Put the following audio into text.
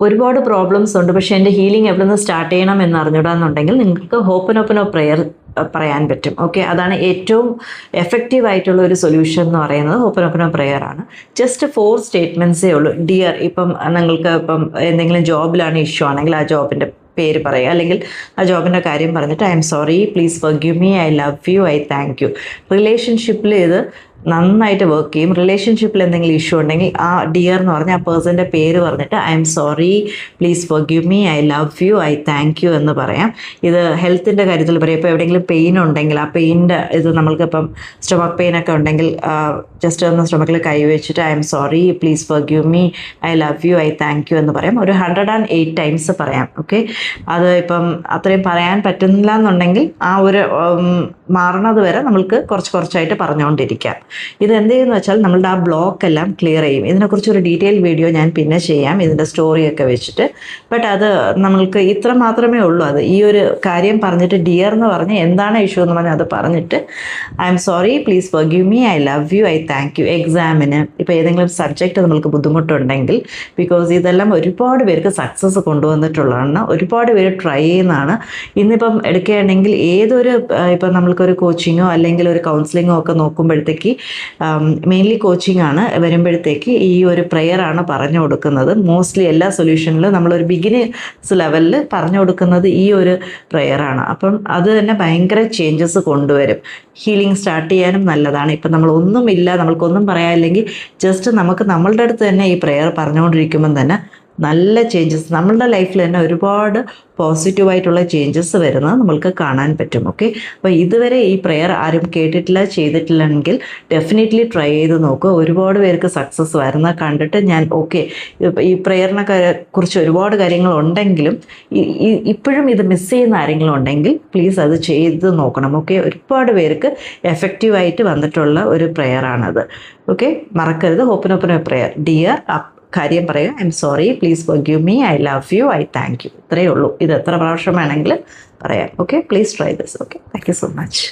ഒരുപാട് പ്രോബ്ലംസ് ഉണ്ട്, പക്ഷേ എൻ്റെ ഹീലിംഗ് എവിടെ നിന്ന് സ്റ്റാർട്ട് ചെയ്യണം എന്ന് അറിഞ്ഞിടാന്നുണ്ടെങ്കിൽ നിങ്ങൾക്ക് ഹോപ്പനോപ്പനോ പ്രെയർ പറയാൻ പറ്റും. ഓക്കെ, അതാണ് ഏറ്റവും എഫക്റ്റീവ് ആയിട്ടുള്ള ഒരു സൊല്യൂഷൻ എന്ന് പറയുന്നത് ഹോപ്പനോപ്പനോ പ്രെയർ ആണ്. ജസ്റ്റ് 4 സ്റ്റേറ്റ്മെൻറ്റ്സേ ഉള്ളൂ. ഡിയർ, ഇപ്പം നിങ്ങൾക്ക് ഇപ്പം എന്തെങ്കിലും ജോബിലാണ് ഇഷ്യൂ ആണെങ്കിൽ ആ ജോബിൻ്റെ പേര് പറയുക, അല്ലെങ്കിൽ ആ ജോബിൻ്റെ കാര്യം പറഞ്ഞിട്ട് I am sorry, please forgive me, I love you, I thank you. റിലേഷൻഷിപ്പിൽ ഇത് നന്നായിട്ട് വർക്ക് ചെയ്യും. റിലേഷൻഷിപ്പിൽ എന്തെങ്കിലും ഇഷ്യൂ ഉണ്ടെങ്കിൽ ആ ഡിയർ എന്ന് പറഞ്ഞാൽ ആ പേഴ്സൻ്റെ പേര് പറഞ്ഞിട്ട് I am sorry, please forgive me, I love you, I thank you എന്ന് പറയാം. ഇത് ഹെൽത്തിൻ്റെ കാര്യത്തിൽ പറയാം. ഇപ്പോൾ എവിടെയെങ്കിലും പെയിൻ ഉണ്ടെങ്കിൽ ആ പെയിൻ്റെ ഇത് നമ്മൾക്കിപ്പം സ്റ്റൊമക്ക് പെയിനൊക്കെ ഉണ്ടെങ്കിൽ ജസ്റ്റ് ഒന്ന് സ്റ്റൊമക്കിൽ കൈവച്ചിട്ട് I am sorry, please forgive me, I love you, I thank you എന്ന് പറയാം. ഒരു 108 ടൈംസ് പറയാം. ഓക്കെ, അത് ഇപ്പം അത്രയും പറയാൻ പറ്റുന്നില്ല എന്നുണ്ടെങ്കിൽ ആ ഒരു മാറുന്നത് വരെ നമ്മൾക്ക് കുറച്ചായിട്ട് പറഞ്ഞുകൊണ്ടിരിക്കാം. ഇത് എന്ത് ചെയ്യുന്നു വെച്ചാൽ നമ്മളുടെ ആ ബ്ലോക്ക് എല്ലാം ക്ലിയർ ചെയ്യും. ഇതിനെക്കുറിച്ചൊരു ഡീറ്റെയിൽ വീഡിയോ ഞാൻ പിന്നെ ചെയ്യാം, ഇതിൻ്റെ സ്റ്റോറിയൊക്കെ വെച്ചിട്ട്. ബട്ട് അത് നമ്മൾക്ക് ഇത്ര മാത്രമേ ഉള്ളൂ. അത് ഈ ഒരു കാര്യം പറഞ്ഞിട്ട് ഡിയർ എന്ന് പറഞ്ഞ് എന്താണ് ഇഷ്യൂ എന്ന് പറഞ്ഞാൽ അത് പറഞ്ഞിട്ട് I am sorry, please forgive me, I love you, I thank you. എക്സാമിന് ഇപ്പോൾ ഏതെങ്കിലും സബ്ജക്റ്റ് നമ്മൾക്ക് ബുദ്ധിമുട്ടുണ്ടെങ്കിൽ, ബിക്കോസ് ഇതെല്ലാം ഒരുപാട് പേർക്ക് സക്സസ് കൊണ്ടുവന്നിട്ടുള്ളതാണ്, ഒരുപാട് പേര് ട്രൈ ചെയ്യുന്നതാണ്. ഇന്നിപ്പം എടുക്കുകയാണെങ്കിൽ ഏതൊരു ഇപ്പം നമ്മൾക്കൊരു കോച്ചിങ്ങോ അല്ലെങ്കിൽ ഒരു കൗൺസിലിങ്ങോ ഒക്കെ നോക്കുമ്പോഴത്തേക്ക് മെയിൻലി കോച്ചിങ് ആണ് വരുമ്പോഴത്തേക്ക് ഈ ഒരു പ്രെയറാണ് പറഞ്ഞു കൊടുക്കുന്നത്. മോസ്റ്റ്ലി എല്ലാ സൊല്യൂഷനിലും നമ്മളൊരു ബിഗിനേഴ്സ് ലെവലിൽ പറഞ്ഞു കൊടുക്കുന്നത് ഈ ഒരു പ്രെയറാണ്. അപ്പം അത് തന്നെ ഭയങ്കര ചേഞ്ചസ് കൊണ്ടുവരും. ഹീലിംഗ് സ്റ്റാർട്ട് ചെയ്യാനും നല്ലതാണ്. ഇപ്പം നമ്മളൊന്നുമില്ല, നമ്മൾക്കൊന്നും പറയാനില്ലെങ്കിൽ ജസ്റ്റ് നമുക്ക് നമ്മളുടെ അടുത്ത് തന്നെ ഈ പ്രെയർ പറഞ്ഞുകൊണ്ടിരിക്കുമ്പം തന്നെ നല്ല ചേഞ്ചസ് നമ്മളുടെ ലൈഫിൽ തന്നെ ഒരുപാട് പോസിറ്റീവായിട്ടുള്ള ചേഞ്ചസ് വരുന്നത് നമ്മൾക്ക് കാണാൻ പറ്റും. ഓക്കെ, അപ്പോൾ ഇതുവരെ ഈ പ്രെയർ ആരും കേട്ടിട്ടില്ല, ചെയ്തിട്ടില്ലെങ്കിൽ ഡെഫിനറ്റ്ലി ട്രൈ ചെയ്ത് നോക്കുക. ഒരുപാട് പേർക്ക് സക്സസ് വരുന്ന കണ്ടിട്ട് ഞാൻ ഓക്കെ, ഈ പ്രെയറിനെ കുറിച്ച് ഒരുപാട് കാര്യങ്ങളുണ്ടെങ്കിലും ഇപ്പോഴും ഇത് മിസ് ചെയ്യുന്ന ആരെങ്കിലും ഉണ്ടെങ്കിൽ പ്ലീസ് അത് ചെയ്ത് നോക്കണം. ഓക്കെ, ഒരുപാട് പേർക്ക് എഫക്റ്റീവായിട്ട് വന്നിട്ടുള്ള ഒരു പ്രെയറാണത്. ഓക്കെ, മറക്കരുത്. ഹോപ്പനോപ്പനോ പ്രെയർ. ഡിയർ, കാര്യം പറയുക, I am sorry, please forgive me, I love you, I thank you. ഇത്രയേ ഉള്ളൂ. ഇത് എത്ര പ്രാവശ്യം വേണമെങ്കിലും പറയാം. Okay, please try this. Okay, thank you so much.